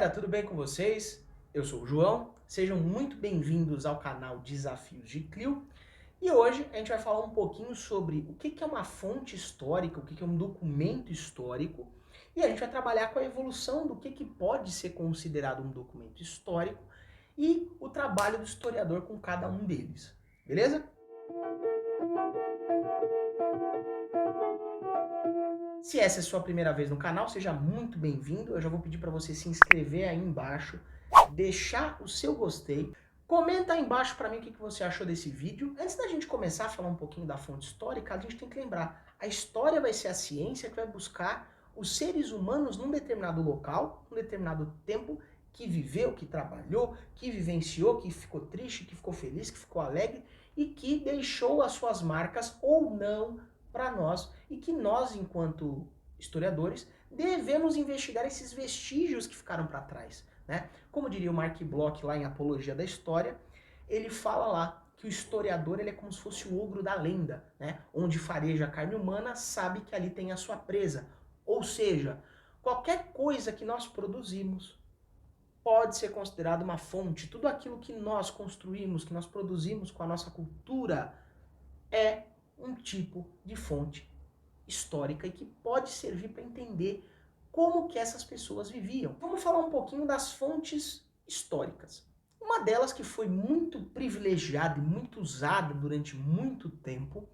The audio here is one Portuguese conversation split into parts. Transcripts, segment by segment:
galera, tudo bem com vocês? Eu sou o João, sejam muito bem-vindos ao canal Desafios de Clio. E hoje a gente vai falar um pouquinho sobre o que é uma fonte histórica, o que é um documento histórico, e a gente vai trabalhar com a evolução do que pode ser considerado um documento histórico e o trabalho do historiador com cada um deles, beleza? Se essa é a sua primeira vez no canal, seja muito bem-vindo. Eu já vou pedir para você se inscrever aí embaixo, deixar o seu gostei, comenta aí embaixo para mim o que você achou desse vídeo. Antes da gente começar a falar um pouquinho da fonte histórica, a gente tem que lembrar, a história vai ser a ciência que vai buscar os seres humanos num determinado local, num determinado tempo, que viveu, que trabalhou, que vivenciou, que ficou triste, que ficou feliz, que ficou alegre e que deixou as suas marcas ou não para nós, e que nós, enquanto historiadores, devemos investigar esses vestígios que ficaram para trás, né? Como diria o Mark Bloch lá em Apologia da História, ele fala lá que o historiador ele é como se fosse o ogro da lenda, né? Onde fareja a carne humana, sabe que ali tem a sua presa. Ou seja, qualquer coisa que nós produzimos pode ser considerado uma fonte. Tudo aquilo que nós construímos, que nós produzimos com a nossa cultura, é um tipo de fonte histórica e que pode servir para entender como que essas pessoas viviam. Vamos falar um pouquinho das fontes históricas. Uma delas que foi muito privilegiada e muito usada durante muito tempo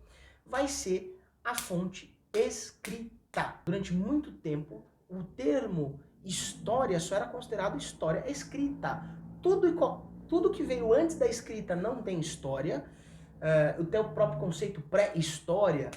vai ser a fonte escrita. Durante muito tempo, o termo história só era considerado história escrita. Tudo que veio antes da escrita não tem história. O teu próprio conceito pré-história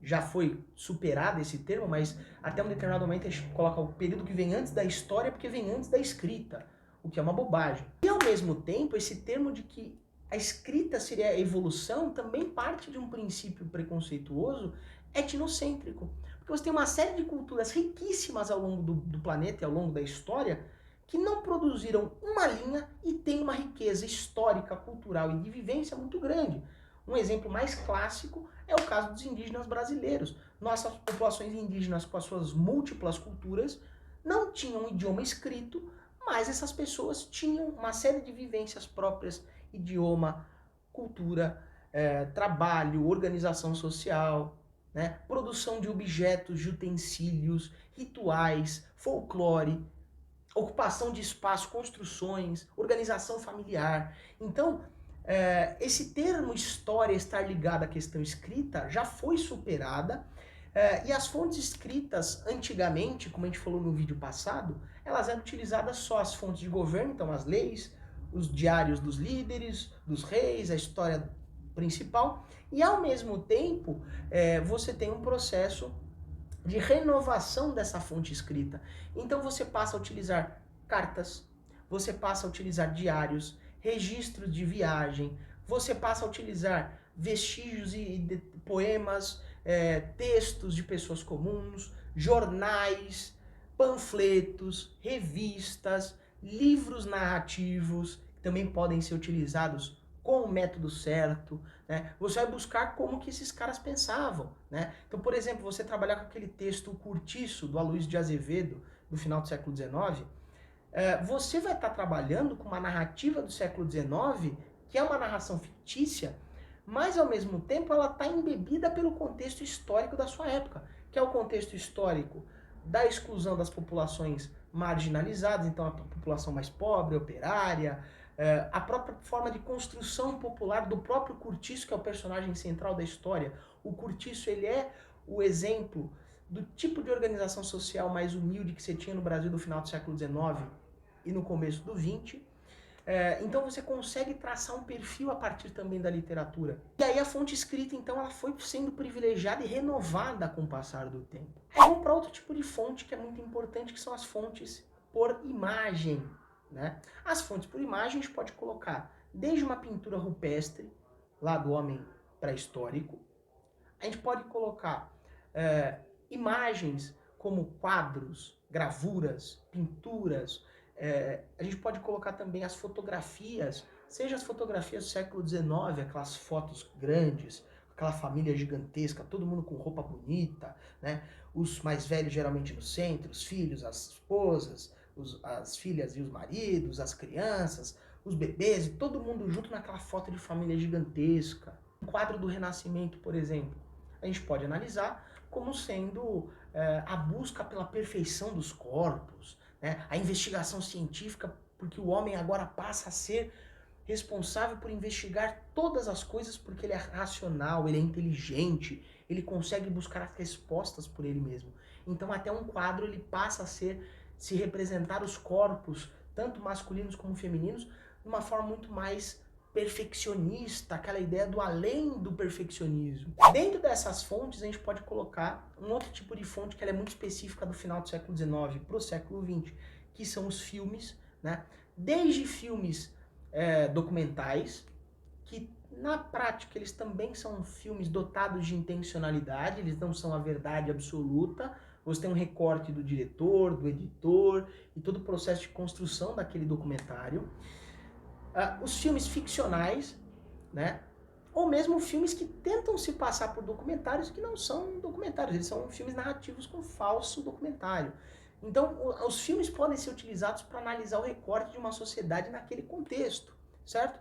já foi superado esse termo, mas até um determinado momento a gente coloca o período que vem antes da história porque vem antes da escrita, o que é uma bobagem. E ao mesmo tempo, esse termo de que a escrita seria a evolução também parte de um princípio preconceituoso etnocêntrico. Porque você tem uma série de culturas riquíssimas ao longo do planeta e ao longo da história que não produziram uma linha e têm uma riqueza histórica, cultural e de vivência muito grande. Um exemplo mais clássico é o caso dos indígenas brasileiros. Nossas populações indígenas, com as suas múltiplas culturas, não tinham um idioma escrito, mas essas pessoas tinham uma série de vivências próprias, idioma, cultura, trabalho, organização social, né? Produção de objetos, de utensílios, rituais, folclore, ocupação de espaço, construções, organização familiar. Então, esse termo história estar ligado à questão escrita já foi superada, e as fontes escritas antigamente, como a gente falou no vídeo passado, elas eram utilizadas só as fontes de governo, então as leis, os diários dos líderes, dos reis, a história principal, e ao mesmo tempo você tem um processo de renovação dessa fonte escrita. Então você passa a utilizar cartas, você passa a utilizar diários, registros de viagem, você passa a utilizar vestígios e poemas, textos de pessoas comuns, jornais, panfletos, revistas, livros narrativos, que também podem ser utilizados com o método certo, né? Você vai buscar como que esses caras pensavam, né? Então, por exemplo, você trabalhar com aquele texto O Curtiço, do Aloysio de Azevedo, do final do século XIX, você vai estar trabalhando com uma narrativa do século XIX, que é uma narração fictícia, mas ao mesmo tempo ela está embebida pelo contexto histórico da sua época, que é o contexto histórico da exclusão das populações marginalizadas, então a população mais pobre, operária, a própria forma de construção popular do próprio Curtiço, que é o personagem central da história. O Curtiço, ele é o exemplo do tipo de organização social mais humilde que você tinha no Brasil do final do século XIX e no começo do XX. Então você consegue traçar um perfil a partir também da literatura. E aí a fonte escrita, então, ela foi sendo privilegiada e renovada com o passar do tempo. Aí vamos para outro tipo de fonte que é muito importante, que são as fontes por imagem, né? As fontes por imagem a gente pode colocar desde uma pintura rupestre, lá do homem pré-histórico, a gente pode colocar imagens como quadros, gravuras, pinturas, a gente pode colocar também as fotografias, seja as fotografias do século XIX, aquelas fotos grandes, aquela família gigantesca, todo mundo com roupa bonita, né? Os mais velhos geralmente no centro, os filhos, as esposas, as filhas e os maridos, as crianças, os bebês, e todo mundo junto naquela foto de família gigantesca. Um quadro do Renascimento, por exemplo, a gente pode analisar como sendo a busca pela perfeição dos corpos, né? A investigação científica, porque o homem agora passa a ser responsável por investigar todas as coisas porque ele é racional, ele é inteligente, ele consegue buscar as respostas por ele mesmo. Então até um quadro ele passa a se representar os corpos, tanto masculinos como femininos, de uma forma muito mais perfeccionista, aquela ideia do além do perfeccionismo. Dentro dessas fontes a gente pode colocar um outro tipo de fonte que ela é muito específica do final do século XIX para o século XX, que são os filmes, né? Desde filmes documentais, que na prática eles também são filmes dotados de intencionalidade, eles não são a verdade absoluta, você tem um recorte do diretor, do editor e todo o processo de construção daquele documentário. Os filmes ficcionais, né? Ou mesmo filmes que tentam se passar por documentários que não são documentários, eles são filmes narrativos com falso documentário. Então, os filmes podem ser utilizados para analisar o recorte de uma sociedade naquele contexto, certo?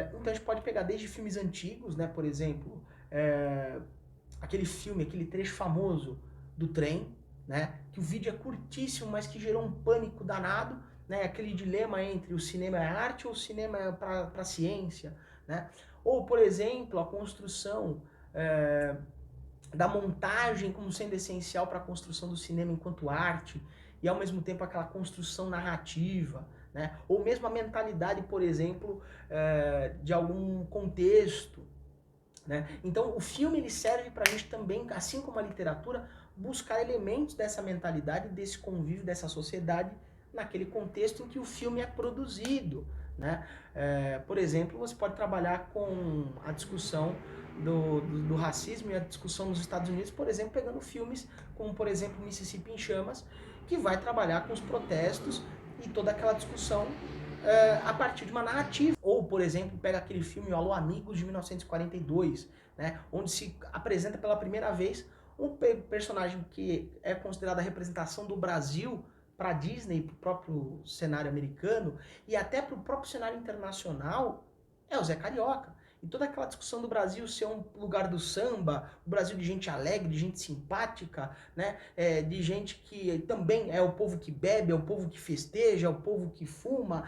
Então a gente pode pegar desde filmes antigos, né? Por exemplo, aquele filme, aquele trecho famoso do trem, né? Que o vídeo é curtíssimo, mas que gerou um pânico danado, né? Aquele dilema entre o cinema é arte ou o cinema é para ciência, né? Ou, por exemplo, a construção da montagem como sendo essencial para a construção do cinema enquanto arte, e ao mesmo tempo aquela construção narrativa, né? Ou mesmo a mentalidade, por exemplo, de algum contexto, né? Então o filme ele serve para a gente também, assim como a literatura, buscar elementos dessa mentalidade, desse convívio, dessa sociedade, naquele contexto em que o filme é produzido, né? Por exemplo, você pode trabalhar com a discussão do racismo e a discussão nos Estados Unidos, por exemplo, pegando filmes como, por exemplo, Mississippi em Chamas, que vai trabalhar com os protestos e toda aquela discussão a partir de uma narrativa. Ou, por exemplo, pega aquele filme Alô Amigos, de 1942, né, onde se apresenta pela primeira vez um personagem que é considerado a representação do Brasil para a Disney, para o próprio cenário americano e até para o próprio cenário internacional, é o Zé Carioca. E toda aquela discussão do Brasil ser um lugar do samba, o Brasil de gente alegre, de gente simpática, né? De gente que também é o povo que bebe, é o povo que festeja, é o povo que fuma,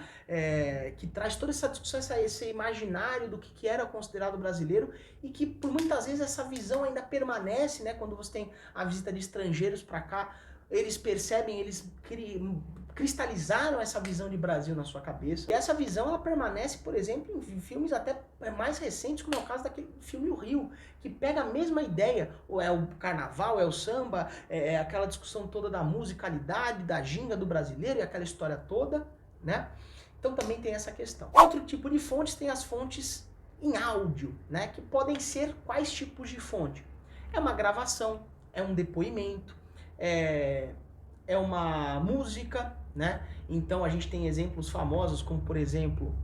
que traz toda essa discussão, esse imaginário do que era considerado brasileiro e que por muitas vezes essa visão ainda permanece, né? Quando você tem a visita de estrangeiros para cá, eles percebem, eles cristalizaram essa visão de Brasil na sua cabeça. E essa visão ela permanece, por exemplo, em filmes até mais recentes, como é o caso daquele filme O Rio, que pega a mesma ideia, ou é o carnaval, é o samba, é aquela discussão toda da musicalidade, da ginga do brasileiro e aquela história toda, né? Então também tem essa questão. Outro tipo de fontes tem as fontes em áudio, né? Que podem ser quais tipos de fonte? É uma gravação, é um depoimento, é uma música, né? Então a gente tem exemplos famosos como, por exemplo,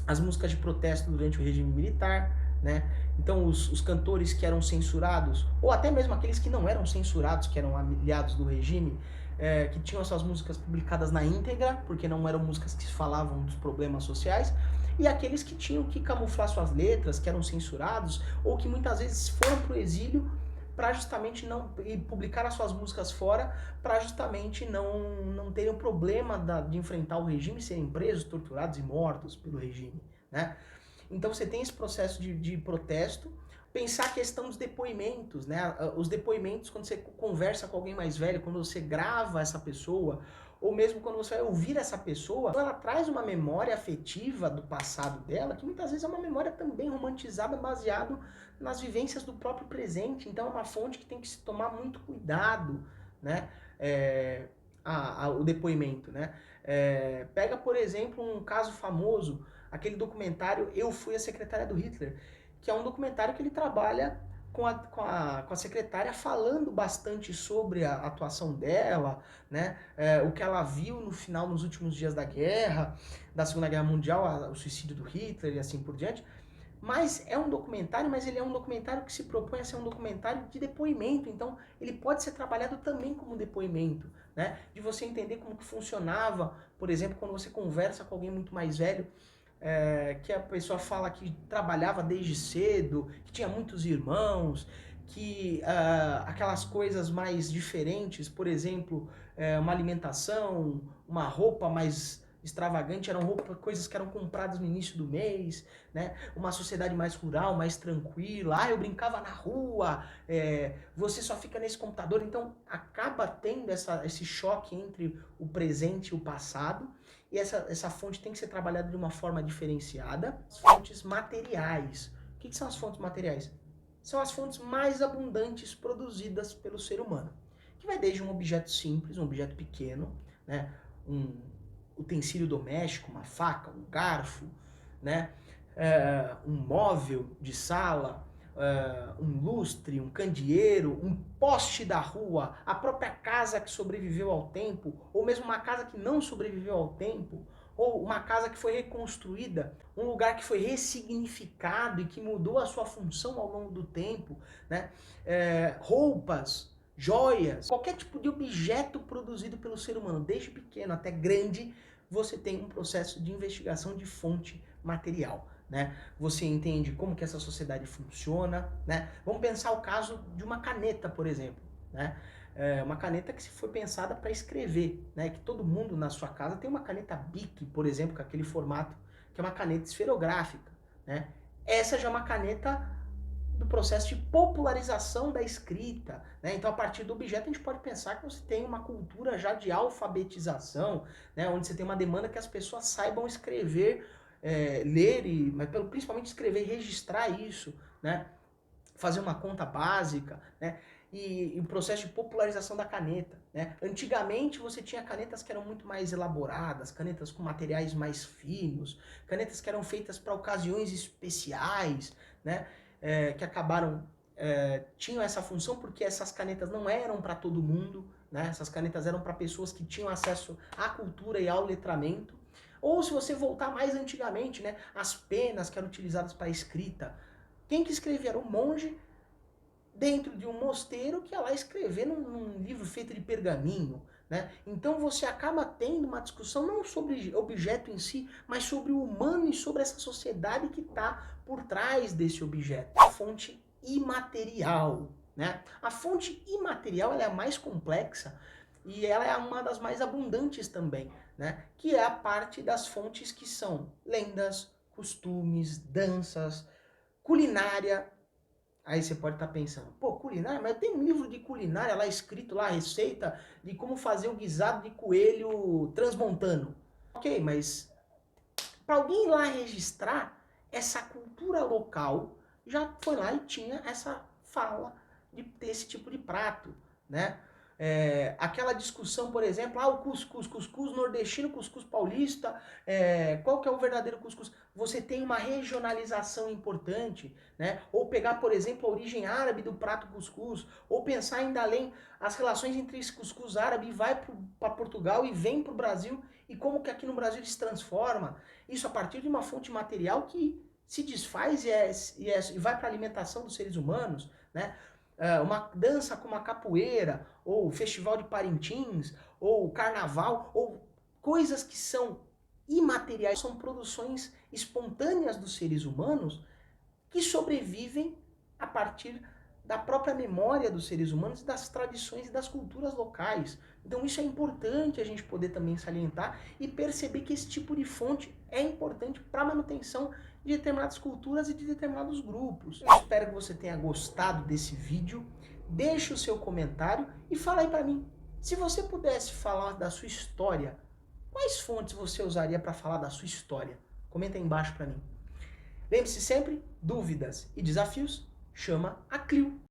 as músicas de protesto durante o regime militar, né? Então os cantores que eram censurados, ou até mesmo aqueles que não eram censurados, que eram aliados do regime, que tinham suas músicas publicadas na íntegra, porque não eram músicas que falavam dos problemas sociais, e aqueles que tinham que camuflar suas letras, que eram censurados, ou que muitas vezes foram para o exílio para justamente não e publicar as suas músicas fora, para justamente não terem o problema de enfrentar o regime, serem presos, torturados e mortos pelo regime, né? Então você tem esse processo de protesto. Pensar a questão dos depoimentos, né? Os depoimentos quando você conversa com alguém mais velho, quando você grava essa pessoa, ou mesmo quando você vai ouvir essa pessoa, ela traz uma memória afetiva do passado dela, que muitas vezes é uma memória também romantizada, baseado nas vivências do próprio presente. Então é uma fonte que tem que se tomar muito cuidado, né? O depoimento, né? Pega, por exemplo, um caso famoso, aquele documentário Eu Fui a Secretária do Hitler, que é um documentário que ele trabalha com a secretária falando bastante sobre a atuação dela, né? O que ela viu no final, nos últimos dias da guerra, da Segunda Guerra Mundial, o suicídio do Hitler e assim por diante, Mas é um documentário, mas ele é um documentário que se propõe a ser um documentário de depoimento, então ele pode ser trabalhado também como depoimento, né? De você entender como que funcionava, por exemplo, quando você conversa com alguém muito mais velho, que a pessoa fala que trabalhava desde cedo, que tinha muitos irmãos, que aquelas coisas mais diferentes, por exemplo, uma alimentação, uma roupa mais extravagante, eram coisas que eram compradas no início do mês, né? Uma sociedade mais rural, mais tranquila. Eu brincava na rua, você só fica nesse computador. Então acaba tendo esse choque entre o presente e o passado. E essa fonte tem que ser trabalhada de uma forma diferenciada. As fontes materiais. O que são as fontes materiais? São as fontes mais abundantes produzidas pelo ser humano. Que vai desde um objeto simples, um objeto pequeno, né? Um utensílio doméstico, uma faca, um garfo, né? Um móvel de sala, um lustre, um candeeiro, um poste da rua, a própria casa que sobreviveu ao tempo, ou mesmo uma casa que não sobreviveu ao tempo, ou uma casa que foi reconstruída, um lugar que foi ressignificado e que mudou a sua função ao longo do tempo, né? Roupas, joias, qualquer tipo de objeto produzido pelo ser humano, desde pequeno até grande, você tem um processo de investigação de fonte material. Né? Você entende como que essa sociedade funciona, né? Vamos pensar o caso de uma caneta, por exemplo, né? Uma caneta que se foi pensada para escrever, né? Que todo mundo na sua casa tem uma caneta Bic, por exemplo, com aquele formato que é uma caneta esferográfica, né? Essa já é uma caneta do processo de popularização da escrita, né? Então, a partir do objeto, a gente pode pensar que você tem uma cultura já de alfabetização, né? Onde você tem uma demanda que as pessoas saibam escrever, ler, mas principalmente escrever e registrar isso, né? Fazer uma conta básica, né? E o processo de popularização da caneta, né? Antigamente você tinha canetas que eram muito mais elaboradas, canetas com materiais mais finos, canetas que eram feitas para ocasiões especiais, né? Que acabaram tinham essa função porque essas canetas não eram para todo mundo, né? Essas canetas eram para pessoas que tinham acesso à cultura e ao letramento. Ou se você voltar mais antigamente, né? As penas que eram utilizadas para escrita. Quem que escrevia? Era um monge dentro de um mosteiro que ia lá escrever num livro feito de pergaminho, né? Então você acaba tendo uma discussão não sobre objeto em si, mas sobre o humano e sobre essa sociedade que está por trás desse objeto. A fonte imaterial, né? A fonte imaterial ela é a mais complexa e ela é uma das mais abundantes também, né? Que é a parte das fontes que são lendas, costumes, danças, culinária. Aí você pode estar pensando, pô, culinária? Mas tem um livro de culinária lá escrito lá, receita de como fazer o guisado de coelho transmontano. Ok, mas para alguém ir lá registrar essa cultura local, já foi lá e tinha essa fala de ter esse tipo de prato, né? Aquela discussão, por exemplo, o cuscuz nordestino, cuscuz paulista, qual que é o verdadeiro cuscuz? Você tem uma regionalização importante, né? Ou pegar, por exemplo, a origem árabe do prato cuscuz, ou pensar ainda além as relações entre esse cuscuz árabe vai para Portugal e vem para o Brasil, e como que aqui no Brasil ele se transforma. Isso a partir de uma fonte material que se desfaz e vai para a alimentação dos seres humanos, né? Uma dança como a capoeira, ou o Festival de Parintins, ou o Carnaval, ou coisas que são imateriais, são produções espontâneas dos seres humanos que sobrevivem a partir da própria memória dos seres humanos e das tradições e das culturas locais. Então isso é importante a gente poder também salientar e perceber que esse tipo de fonte é importante para a manutenção de determinadas culturas e de determinados grupos. Eu espero que você tenha gostado desse vídeo. Deixe o seu comentário e fala aí para mim. Se você pudesse falar da sua história, quais fontes você usaria para falar da sua história? Comenta aí embaixo para mim. Lembre-se sempre, dúvidas e desafios, chama a Clio.